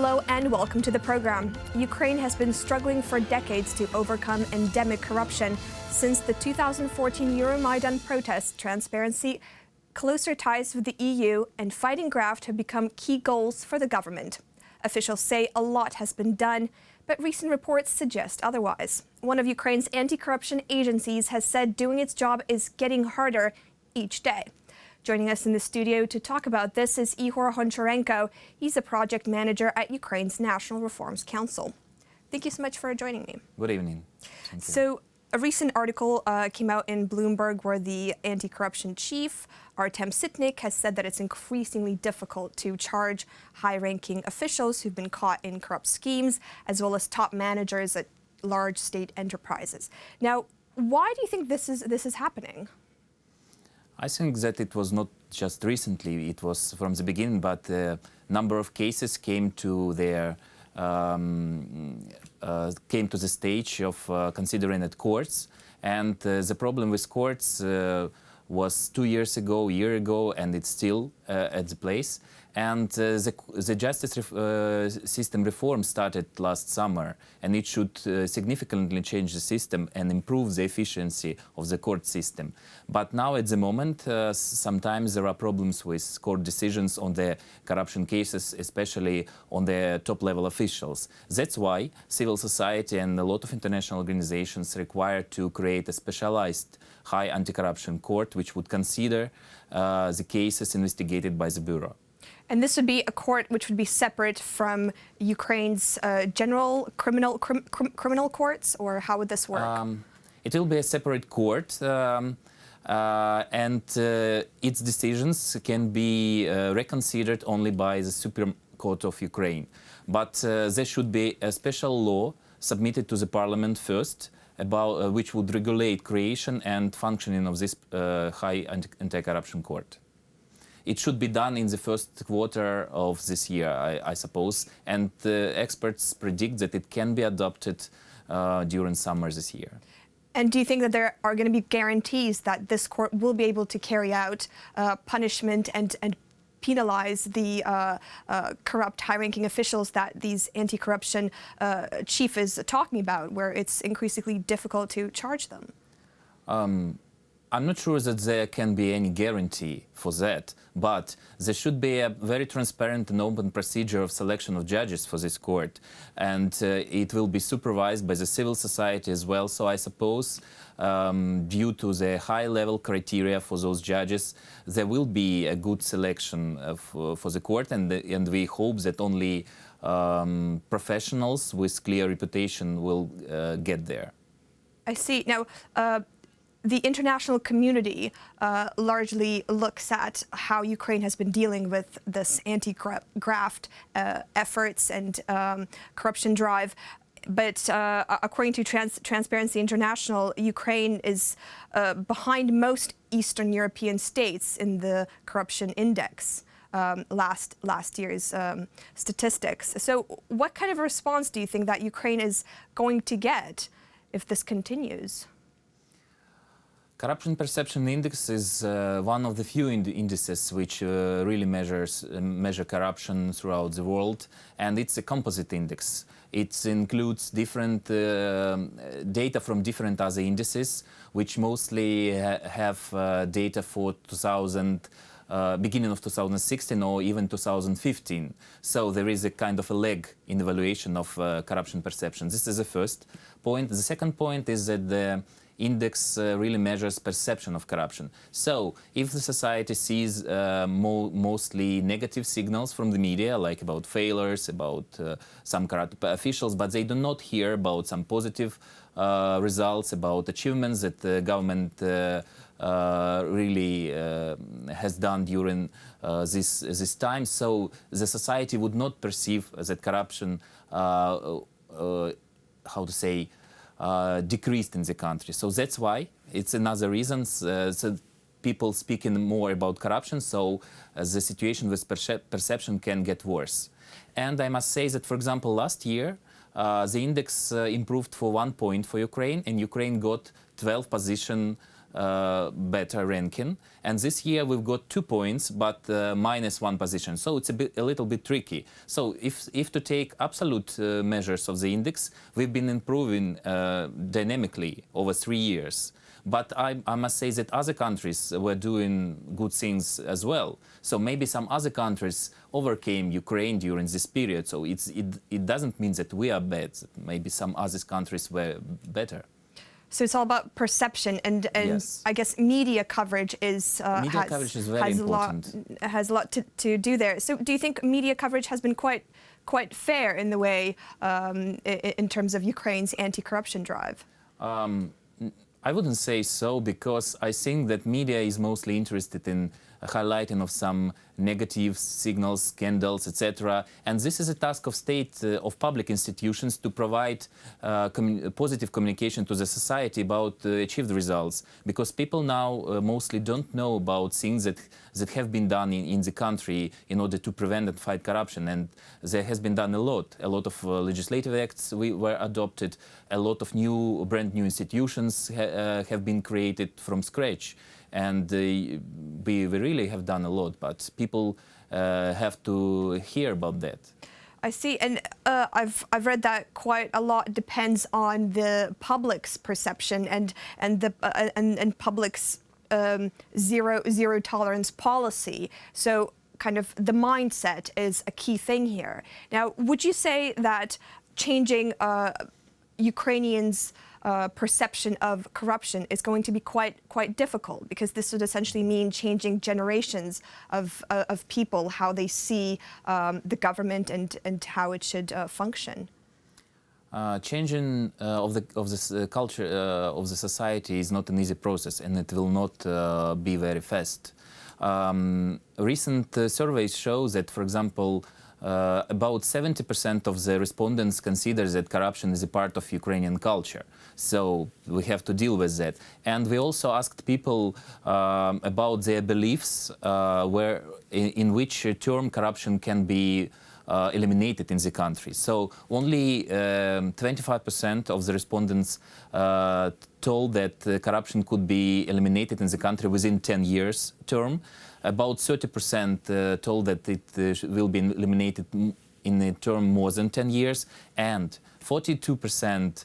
Hello and welcome to the program. Ukraine has been struggling for decades to overcome endemic corruption. Since the 2014 Euromaidan protests, transparency, closer ties with the EU, and fighting graft have become key goals for the government. Officials say a lot has been done, but recent reports suggest otherwise. One of Ukraine's anti-corruption agencies has said doing its job is getting harder each day. Joining us in the studio to talk about this is Ihor Honcharenko. He's a project manager at Ukraine's National Reforms Council. Thank you so much for joining me. Good evening. Thank you. So, a recent article came out in Bloomberg where the anti-corruption chief, Artem Sitnik, has said that it's increasingly difficult to charge high-ranking officials who've been caught in corrupt schemes, as well as top managers at large state enterprises. Now, why do you think this is happening? I think that it was not just recently, it was from the beginning, but a number of cases came to the stage of considering at courts. And the problem with courts was 2 years ago, a year ago, and it's still at the place. And the justice system reform started last summer, and it should significantly change the system and improve the efficiency of the court system. But now, at the moment, sometimes there are problems with court decisions on the corruption cases, especially on the top-level officials. That's why civil society and a lot of international organizations require to create a specialized high anti-corruption court, which would consider the cases investigated by the Bureau. And this would be a court which would be separate from Ukraine's general criminal courts, or how would this work? It will be a separate court, and its decisions can be reconsidered only by the Supreme Court of Ukraine. But there should be a special law submitted to the parliament first, about which would regulate creation and functioning of this high anti-corruption court. It should be done in the first quarter of this year, I suppose, and experts predict that it can be adopted during summer this year. And do you think that there are going to be guarantees that this court will be able to carry out punishment and penalize the corrupt high-ranking officials that these anti-corruption chief is talking about, where it's increasingly difficult to charge them? I'm not sure that there can be any guarantee for that, but there should be a very transparent and open procedure of selection of judges for this court, and it will be supervised by the civil society as well. So I suppose, due to the high-level criteria for those judges, there will be a good selection for the court, and we hope that only professionals with clear reputation will get there. I see. Now, the international community largely looks at how Ukraine has been dealing with this anti-graft efforts and corruption drive. But according to Transparency International, Ukraine is behind most Eastern European states in the corruption index, last year's statistics. So what kind of response do you think that Ukraine is going to get if this continues? Corruption Perception Index is one of the few indices which really measure corruption throughout the world, and it's a composite index. It includes different data from different other indices, which mostly have data for beginning of 2016 or even 2015. So there is a kind of a lag in evaluation of corruption perception. This is the first point. The second point is that the index really measures perception of corruption. So if the society sees mostly negative signals from the media, like about failures, about some corrupt officials, but they do not hear about some positive results, about achievements that the government really has done during this time, so the society would not perceive that corruption, how to say, decreased in the country. So that's why it's another reason so people speaking more about corruption, so the situation with perception can get worse. And I must say that, for example, last year the index improved for 1 point for Ukraine, and Ukraine got 12th position better ranking. And this year we've got 2 points, but -1 position. So it's a little bit tricky. So if to take absolute measures of the index, we've been improving dynamically over 3 years. But I must say that other countries were doing good things as well. So maybe some other countries overcame Ukraine during this period. So it doesn't mean that we are bad. Maybe some other countries were better. So it's all about perception, and Yes. I guess media coverage is Coverage is very important. Has a lot to do there. So do you think media coverage has been quite fair in the way in terms of Ukraine's anti-corruption drive? I wouldn't say so, because I think that media is mostly interested in highlighting of some negative signals, scandals, etc. And this is a task of state, of public institutions, to provide positive communication to the society about achieved results. Because people now mostly don't know about things that have been done in the country in order to prevent and fight corruption. And there has been done a lot of legislative acts were adopted, a lot of brand new institutions have been created from scratch. And we really have done a lot, but people have to hear about that. I see, and I've read that quite a lot depends on the public's perception and public's zero tolerance policy. So kind of the mindset is a key thing here. Now, would you say that changing Ukrainians' perception of corruption is going to be quite difficult, because this would essentially mean changing generations of people, how they see the government and how it should function? Changing of this culture of the society is not an easy process, and it will not be very fast. Recent surveys show that, for example, about 70% of the respondents consider that corruption is a part of Ukrainian culture. So we have to deal with that. And we also asked people about their beliefs, in which term corruption can be eliminated in the country. So only 25% of the respondents told that corruption could be eliminated in the country within 10 years term. About 30% told that it will be eliminated in a term more than 10 years, and 42%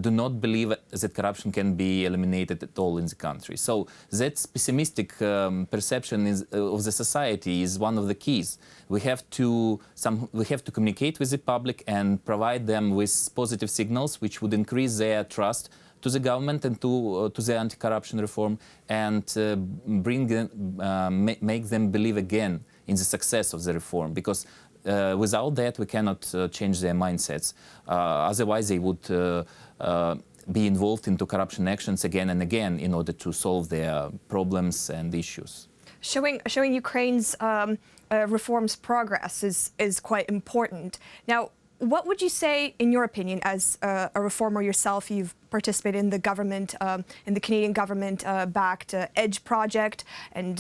do not believe that corruption can be eliminated at all in the country. So that pessimistic perception of the society is one of the keys. We have to communicate with the public and provide them with positive signals which would increase their trust to the government and to the anti-corruption reform, and make them believe again in the success of the reform. Because without that, we cannot change their mindsets. Otherwise, they would be involved into corruption actions again and again in order to solve their problems and issues. Showing Ukraine's reforms progress is quite important. Now, what would you say, in your opinion, as a reformer yourself? You've participated in the government, in the Canadian government-backed EDGE project, and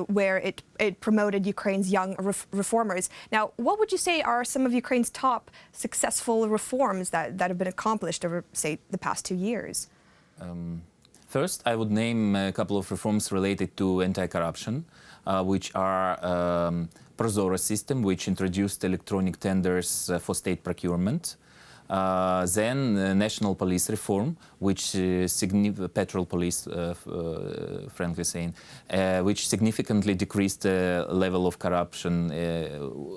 where it promoted Ukraine's young reformers. Now, what would you say are some of Ukraine's top successful reforms that have been accomplished over, say, the past 2 years? First, I would name a couple of reforms related to anti-corruption, which are ProZorro system, which introduced electronic tenders for state procurement. Then national police reform, which petrol police, frankly saying, which significantly decreased the level of corruption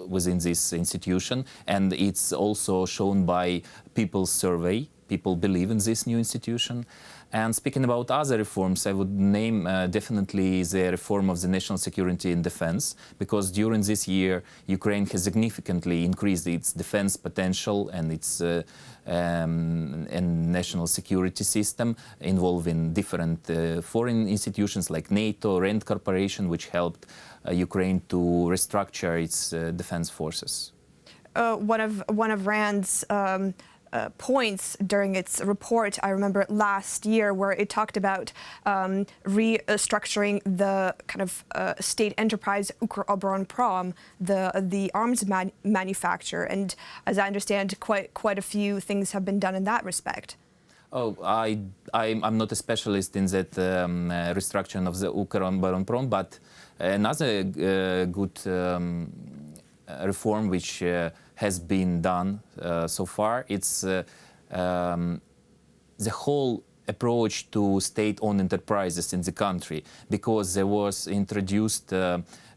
within this institution. And it's also shown by people's survey. People believe in this new institution. And speaking about other reforms, I would name definitely the reform of the national security and defense, because during this year, Ukraine has significantly increased its defense potential and its national security system, involving different foreign institutions like NATO, RAND Corporation, which helped Ukraine to restructure its defense forces. One of RAND's points during its report, I remember last year, where it talked about restructuring the kind of state enterprise Ukроборонпром, the arms manufacturer, and as I understand, quite a few things have been done in that respect. Oh, I'm not a specialist in that restructuring of the Ukronbaronprom, but another good reform which has been done so far, it's the whole approach to state-owned enterprises in the country, because there was introduced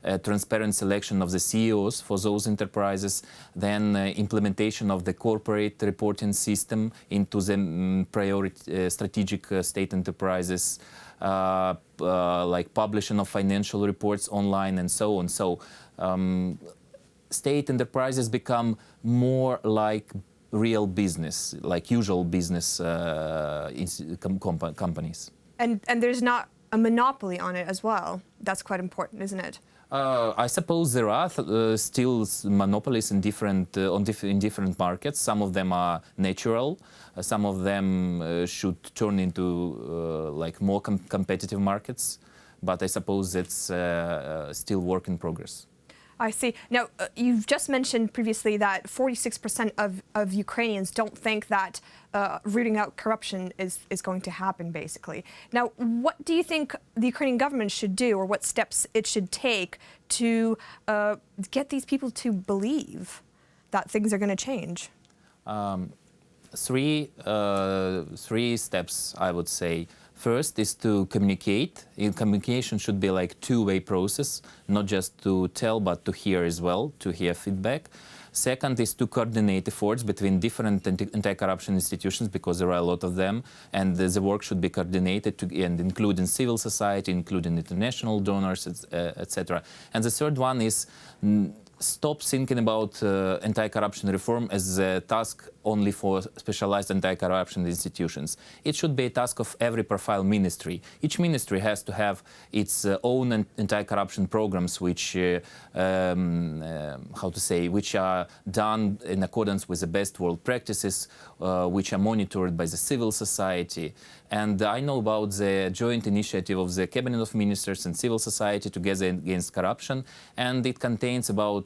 a transparent selection of the CEOs for those enterprises, then implementation of the corporate reporting system into the priority strategic state enterprises, like publishing of financial reports online and so on. So state enterprises become more like real business, like usual business companies. And there's not a monopoly on it as well. That's quite important, isn't it? I suppose there are still monopolies in different markets. Some of them are natural. Some of them should turn into like more competitive markets. But I suppose that's still work in progress. I see. Now, you've just mentioned previously that 46% of Ukrainians don't think that rooting out corruption is going to happen, basically. Now, what do you think the Ukrainian government should do, or what steps it should take to get these people to believe that things are going to change? Three steps, I would say. First is to communicate. Communication should be like two-way process, not just to tell, but to hear as well, to hear feedback. Second is to coordinate efforts between different anti-corruption institutions, because there are a lot of them, and the work should be coordinated, and including civil society, including international donors, etc. And the third one is stop thinking about anti-corruption reform as a task only for specialized anti-corruption institutions. It should be a task of every profile ministry. Each ministry has to have its own anti-corruption programs, which, which are done in accordance with the best world practices, which are monitored by the civil society. And I know about the joint initiative of the Cabinet of Ministers and civil society together against corruption, and it contains about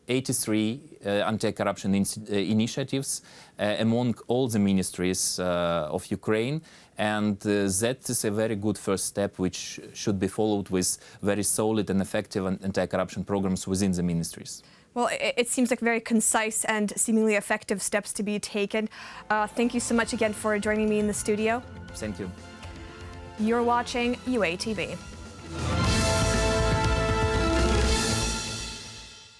83 anti-corruption initiatives among all the ministries of Ukraine, and that is a very good first step, which should be followed with very solid and effective anti-corruption programs within the ministries. Well, it seems like very concise and seemingly effective steps to be taken. Thank you so much again for joining me in the studio. Thank you. You're watching UA TV.